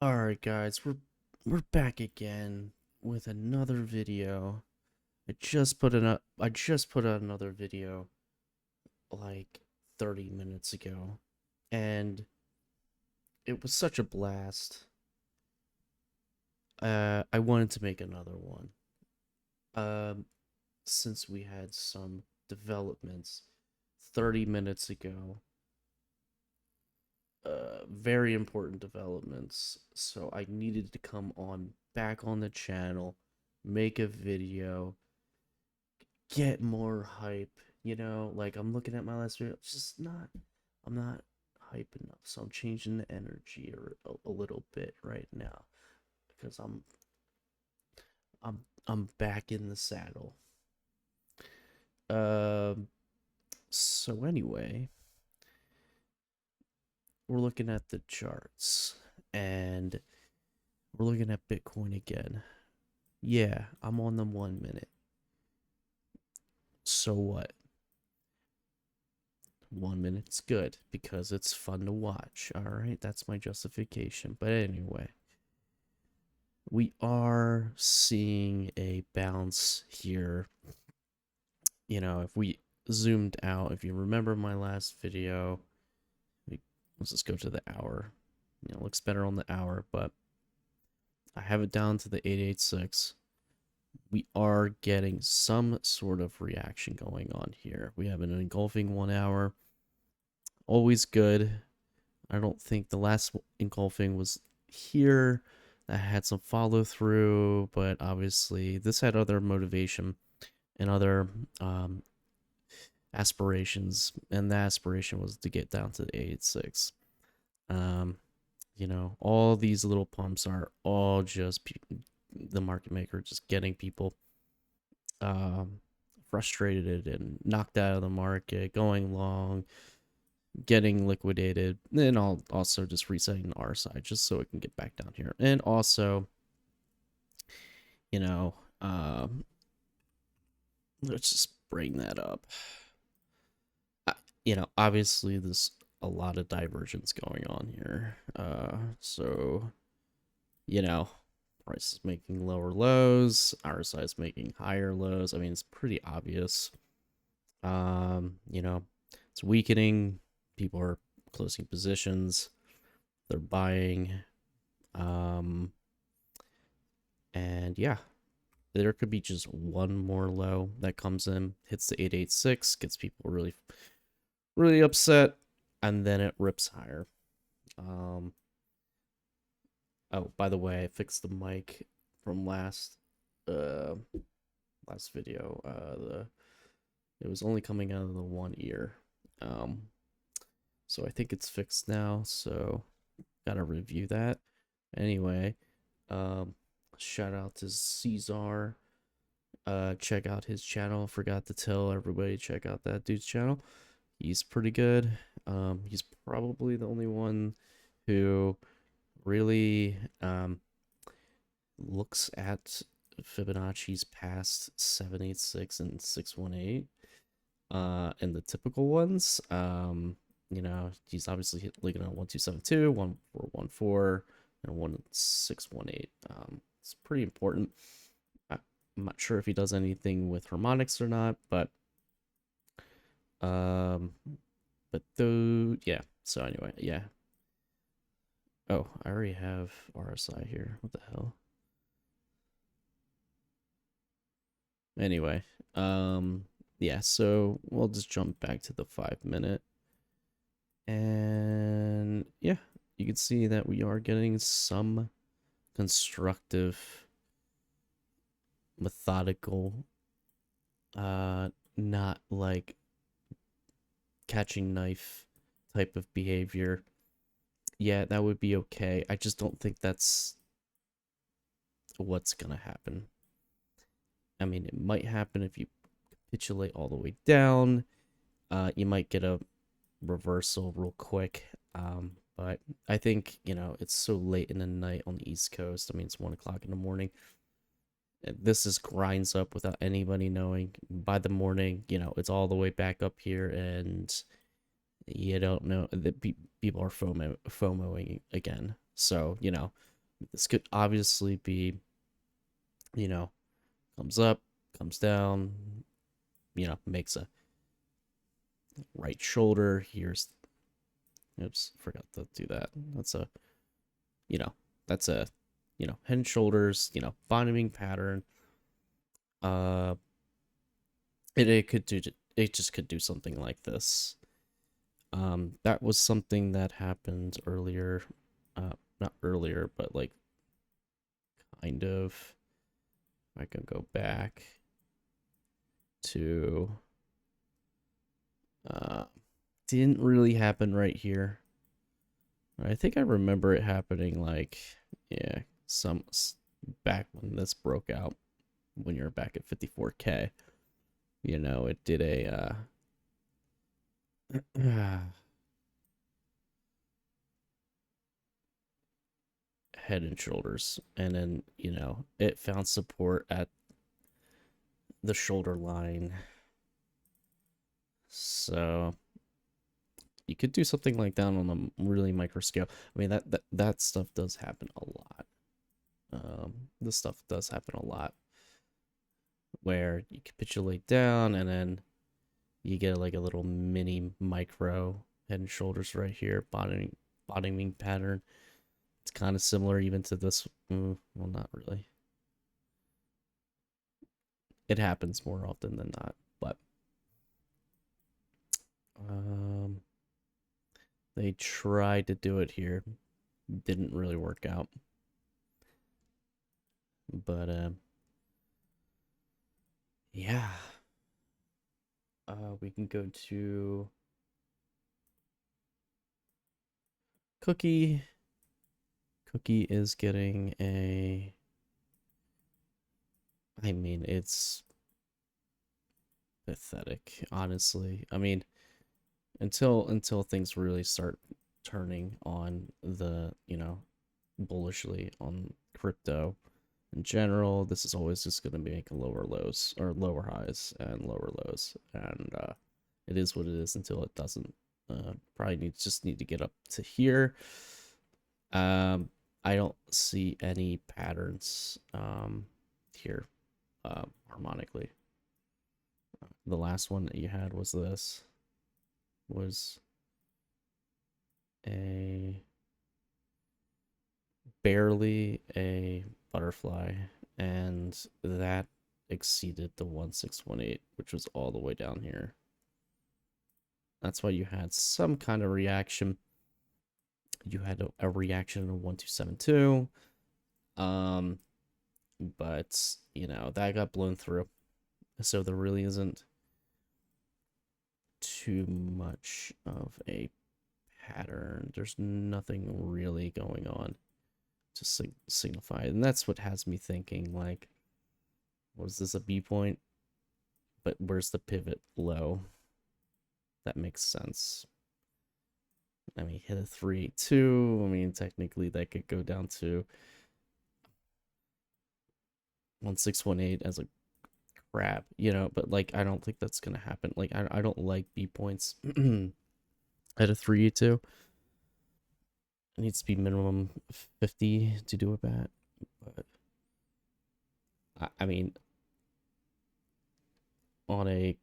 All right, guys, we're back again with another video. I just put out another video like 30 minutes ago, and it was such a blast. I wanted to make another one. Um, since we had some developments 30 minutes ago, very important developments. So I needed to come on back on the channel, make a video, get more hype. Like I'm looking at my last video, it's just not. I'm not hype enough, so I'm changing the energy a little bit right now because I'm back in the saddle. Um. So anyway, we're looking at the charts and we're looking at Bitcoin again. Yeah, I'm on the 1 minute. So what? 1 minute's good because it's fun to watch. All right, that's my justification. But anyway, we are seeing a bounce here. If we zoomed out, if you remember my last video, let's just go to the hour. It looks better on the hour, but I have it down to the 886. We are getting some sort of reaction going on here. We have an engulfing 1 hour. Always good. I don't think the last engulfing was here. That had some follow through, but obviously this had other motivation and other aspirations, and the aspiration was to get down to the 886. All these little pumps are all just the market maker just getting people frustrated and knocked out of the market, going long, getting liquidated, and I'll also just resetting the RSI just so it can get back down here. And also, you know, let's just bring that up. Obviously there's a lot of divergence going on here. So, you know, price is making lower lows, RSI is making higher lows. I mean, it's pretty obvious. It's weakening. People are closing positions. They're buying. And yeah, there could be just one more low that comes in, hits the 886, gets people really, really upset, and then it rips higher. Oh, by the way, I fixed the mic from last video. It was only coming out of the one ear. So I think it's fixed now, so gotta review that. Anyway, shout out to B-Zar. Check out his channel. Forgot to tell everybody, check out that dude's channel. He's pretty good. He's probably the only one who really looks at Fibonacci's past 786 and 618 and the typical ones. He's obviously looking at 1272, 1414, and 1618. It's pretty important. I'm not sure if he does anything with harmonics or not, but though, yeah. So anyway, yeah. Oh, I already have RSI here. What the hell? Anyway, yeah, so we'll just jump back to the 5 minute. And yeah, you can see that we are getting some constructive, methodical, not like catching knife type of behavior. Yeah, that would be okay. I just don't think that's what's gonna happen. I mean, it might happen if you capitulate all the way down. You might get a reversal real quick. But I think, it's so late in the night on the East Coast. I mean, it's 1 o'clock in the morning. This is grinds up without anybody knowing. By the morning, it's all the way back up here, and you don't know that people are FOMOing again. So, this could obviously be, you know, comes up, comes down, makes a right shoulder. Here's, oops, forgot to do that. That's a, you know, that's a, head and shoulders, bottoming pattern. Uh, it could do, it just could do something like this. That was something that happened earlier, not earlier, but like kind of. I can go back to, uh, didn't really happen right here. I think I remember it happening like, yeah, some back when this broke out, when you're back at 54K. It did a head and shoulders, and then it found support at the shoulder line. So you could do something like that on a really micro scale. I mean, that stuff does happen a lot. This stuff does happen a lot, where you capitulate down and then you get like a little mini micro head and shoulders right here, bottoming pattern. It's kind of similar even to this. Well, not really. It happens more often than not, but they tried to do it here, didn't really work out. But yeah. We can go to Cookie. Cookie is getting a, I mean, it's pathetic, honestly. I mean, until things really start turning on the, bullishly on crypto in general, this is always just going to make lower lows or lower highs and lower lows, and it is what it is until it doesn't. Probably just need to get up to here. I don't see any patterns here harmonically. The last one that you had was this, was a barely a butterfly, and that exceeded the 1618, which was all the way down here. That's why you had some kind of reaction. You had a reaction of 1272, but that got blown through, so there really isn't too much of a pattern. There's nothing really going on to signify, and that's what has me thinking, like, was this a B point? But where's the pivot low? That makes sense. I mean, hit a 3-2. I mean, technically that could go down to 1618 as a crap, but like I don't think that's gonna happen. Like I don't like B points at a 3-2. It needs to be minimum 50 to do a bat. But I mean, on a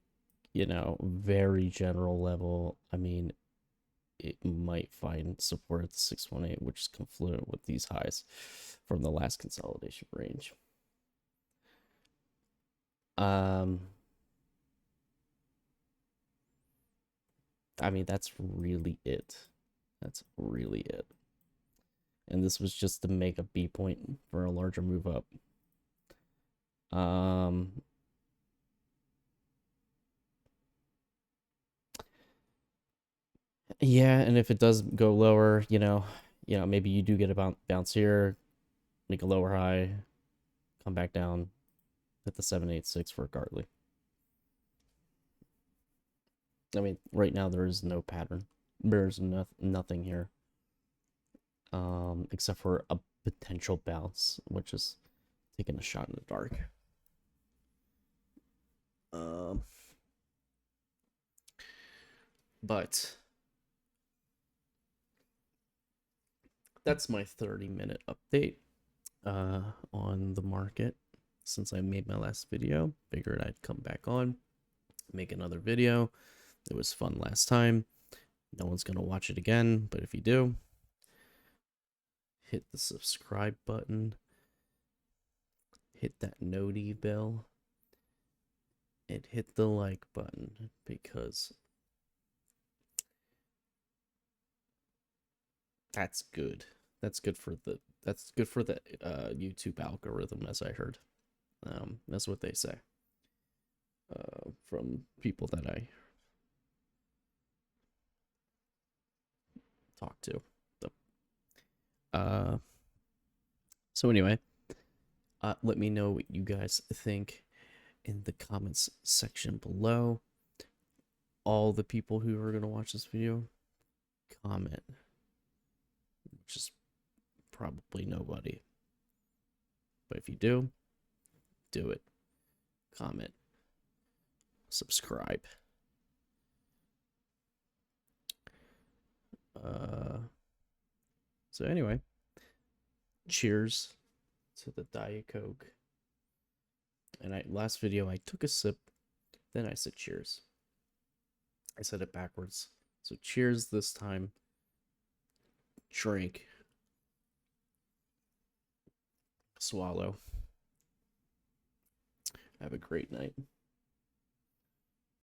very general level, I mean, it might find support at the 618, which is confluent with these highs from the last consolidation range. I mean, that's really it. That's really it. And this was just to make a B point for a larger move up. Yeah, and if it does go lower, maybe you do get a bounce here, make a lower high, come back down, hit the 786 for a Gartley. I mean, right now there is no pattern. There's nothing here, except for a potential bounce, which is taking a shot in the dark. But that's my 30-minute update on the market. Since I made my last video, figured I'd come back on, make another video. It was fun last time. No one's gonna watch it again, but if you do, hit the subscribe button, hit that noti bell, and hit the like button, because that's good. That's good for the YouTube algorithm, as I heard. That's what they say from people that I talk to. So anyway, let me know what you guys think in the comments section below. All the people who are going to watch this video, comment, which is probably nobody. But if you do it. Comment, subscribe. So anyway, cheers to the Diet Coke. And last video I took a sip, then I said cheers. I said it backwards. So cheers this time. Drink. Swallow. Have a great night.